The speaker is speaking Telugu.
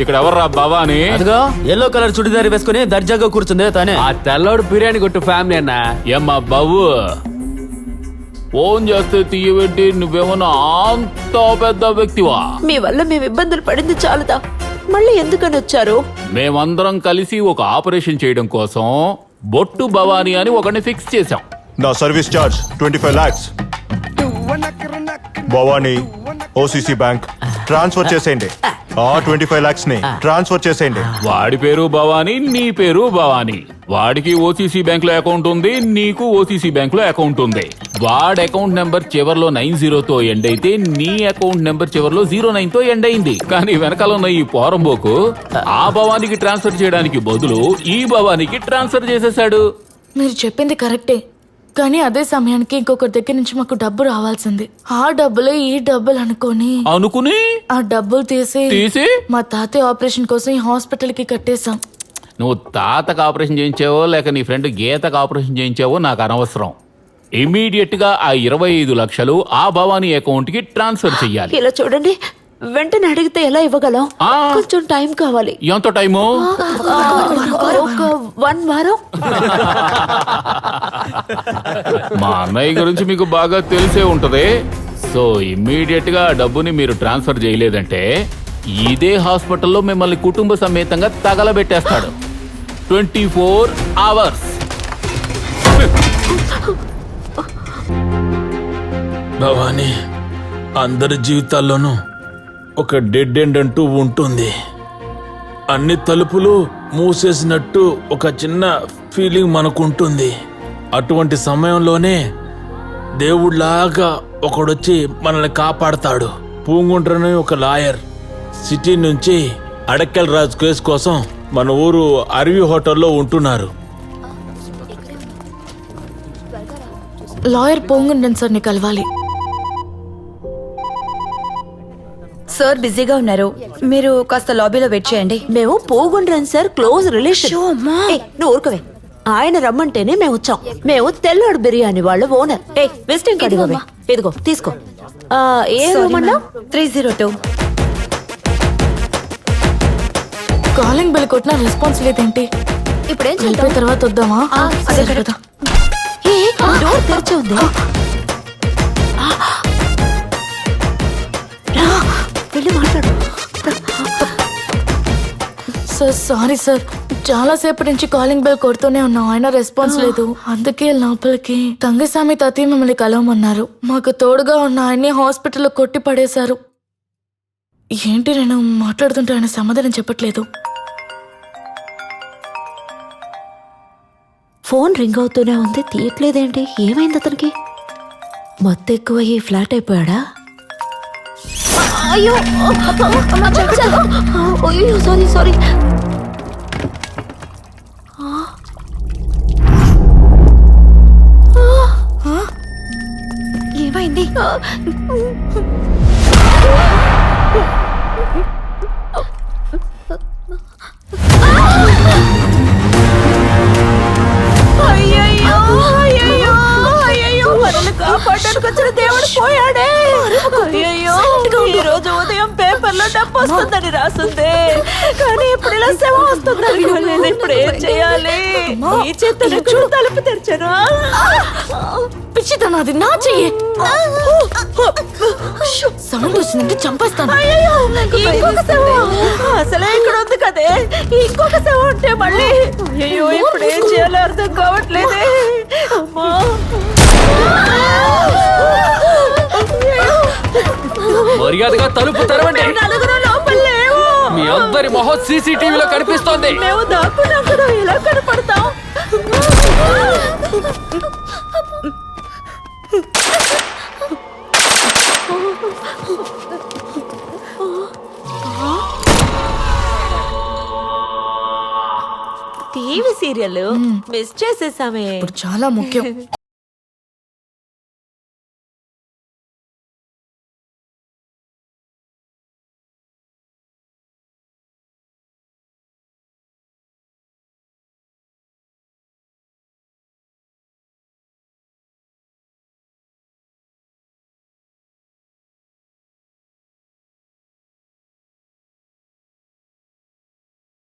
ఇక్కడ ఎవర్రా భవాని? అదిగో ఎల్లో కలర్ చుడిదారి వేసుకుని దర్జాగా కూర్చుందే తానే. ఆ తెల్లోడు బిర్యానీ కొట్టు ఫ్యామిలీ అన్న. ఏమ్మా బాబు, ఫోన్ చేస్తే తీయబెట్టి నువ్వేమన్నా అంత పెద్ద వ్యక్తివా? మీ వల్ల మేము ఇబ్బందులు పడింది చాలుదా, మళ్ళీ ఎందుకని వచ్చారు? మేమందరం కలిసి ఒక ఆపరేషన్ చేయడం కోసం బొట్టు భవాని అని ఒకరిని ఫిక్స్ చేశాం. నా service charge 25 lakhs. Bhavani OCC bank transfer చేసేయండి. ఆ 25 lakhs ని ట్రాన్స్ఫర్ చేసేయండి. వాడి పేరు భవాని, నీ పేరు భవాని. వాడికి ఓసీసీ బ్యాంక్ లో అకౌంట్ ఉంది, నీకు ఓసీసీ బ్యాంక్ లో అకౌంట్ ఉంది. వాడి అకౌంట్ నెంబర్ చివర్లో 90 తో ఎండ్ అయితే నీ అకౌంట్ నెంబర్ చివర్లో 09 తో ఎండ్ అయింది. కానీ వెనకాల ఉన్న ఈ పోరంబోకు ఆ భవానికి ట్రాన్స్ఫర్ చేయడానికి బదులు ఈ భవానికి ట్రాన్స్ఫర్ చేసేశాడు. మీరు చెప్పింది కరెక్టే, కానీ అదే సమయానికి ఇంకొకరి దగ్గర నుంచి మాకు డబ్బు రావాల్సింది. ఆ డబ్బులే ఈ డబ్బులు అనుకుని ఆ డబ్బులు తీసి మా తాతయ్య ఆపరేషన్ కోసం ఈ హాస్పిటల్ కి కట్టేశాం. నువ్వు తాతకు ఆపరేషన్ చేయించావో లేక నీ ఫ్రెండ్ గీతకు ఆపరేషన్ చేయించావో నాకు అనవసరం. ఇమీడియట్ గా ఆ 25 లక్షలు ఆ భవానీ అకౌంట్ కి ట్రాన్స్ఫర్ చెయ్యాలి. ఇలా చూడండి, వెంటనే అడిగితే ఎలా ఇవ్వగలం? కొంచెం టైం కావాలి. ఎంత టైము? ఒక 1 వారం. మా అన్నయ్య గురించి మీకు బాగా తెలిసే ఉంటది. సో ఇమ్మీడియట్ గా డబ్బుని మీరు ట్రాన్స్ఫర్ చేయలేదంటే ఇదే హాస్పిటల్లో మిమ్మల్ని కుటుంబ సమేతంగా తగలబెట్టేస్తాడు. 24 hours. భవానీ, అందరి జీవితాల్లోనూ ఒక డెడ్ ఎండ్ అంటూ ఉంటుంది. అన్ని తలుపులు మూసేసినట్టు ఒక చిన్న ఫీలింగ్ మనకుంటుంది. అటువంటి సమయంలోనే దేవుళ్లాగా ఒకడొచ్చి మనల్ని కాపాడతాడు. పూంగుండ్రని ఒక లాయర్ సిటీ నుంచి అడక్కల్ రాజు కేసు కోసం మన ఊరు అరవి హోటల్లో ఉంటున్నారు. లాయర్ పొంగుండన్ సార్ ని కలవాలి. సార్ బిజీగా ఉన్నారు, మీరు కాస్త లాబీలో వెయిట్ చేయండి. మేము పోగుండ్రన్ సార్ క్లోజ్ రిలేషన్. నువ్వు ఊరుకోవే, ఆయన రమ్మంటేనే మేము వచ్చాం. మేము తెల్లాడు బిర్యానీ వాళ్ళ ఓనర్. Visiting card ఇవ్వవే. ఇదిగో తీసుకో. ఏ రూమ్ అన్నా? 302. కాలింగ్ బెల్ కొట్టినా రెస్పాన్స్ లేదేంటి? ఇప్పుడేం అయిపోయిన చేద్దాం? తర్వాత వద్దామా? అదే సరే కదా. డోర్ తెరిచి ఉంది. వెళ్ళి మాట్లాడు. సార్ సారీ సార్, చాలా సేపటి నుంచి కాలింగ్ బెల్ కొడుతూనే ఉన్నాం, ఆయన రెస్పాన్స్ లేదు. అందుకే లోపలికి తంగస్వామి తాతయ్య మిమ్మల్ని కలవమన్నారు. మాకు తోడుగా ఉన్న ఆయన్ని హాస్పిటల్లో కొట్టి పడేశారు. ఏంటి నేను మాట్లాడుతుంటే ఆయన సమాధానం చెప్పట్లేదు. ఫోన్ రింగ్ అవుతూనే ఉంది, తీయట్లేదేంటి? ఏమైంది అతనికి? మొత్తం ఎక్కువ ఈ ఫ్లాట్ అయిపోయాడా? అయ్యో అయ్యో, సారీ సారీ. ఏమైంది? అయ్యయ్యో అయ్యయ్యో అయ్యయ్యో, మనల్ని కాపాడడానికి వచ్చిన దేవుడు పోయాడే. అయ్యయ్యో, ఈ రోజు ఉదయం పేపర్లో డబ్బు వస్తుందని రాసిందే, కానీ ఇప్పుడు ఇలా శవ వస్తుందని నేను ఇప్పుడు ఏం చేయాలి? ఈ చేతులు చూడు, తలుపు తెరిచాను. పిచ్చితనం, అది నా చెయ్యి. సౌండ్ వచ్చిందంటే చంపేస్తాను. అయ్యయ్యో, ఇంకొక శవ అసలే ఇక్కడ ఉంది కదే, ఇంకొక శవ ఉంటే మళ్ళీ. అయ్యో, ఇప్పుడు ఏం చేయాలో అర్థం కావట్లేదే. అమ్మా, మర్యాదగా తలుపు తెరవండి. నలుగురు లోపల లేవు. మీ అందరి మొహం సీసీటీవీలో కనిపిస్తోంది. మేము దాక్కున్నప్పుడు ఎలా కనపడతాం? టీవీ సీరియల్ మిస్ చేసేసామే. ఇప్పుడు చాలా ముఖ్యం.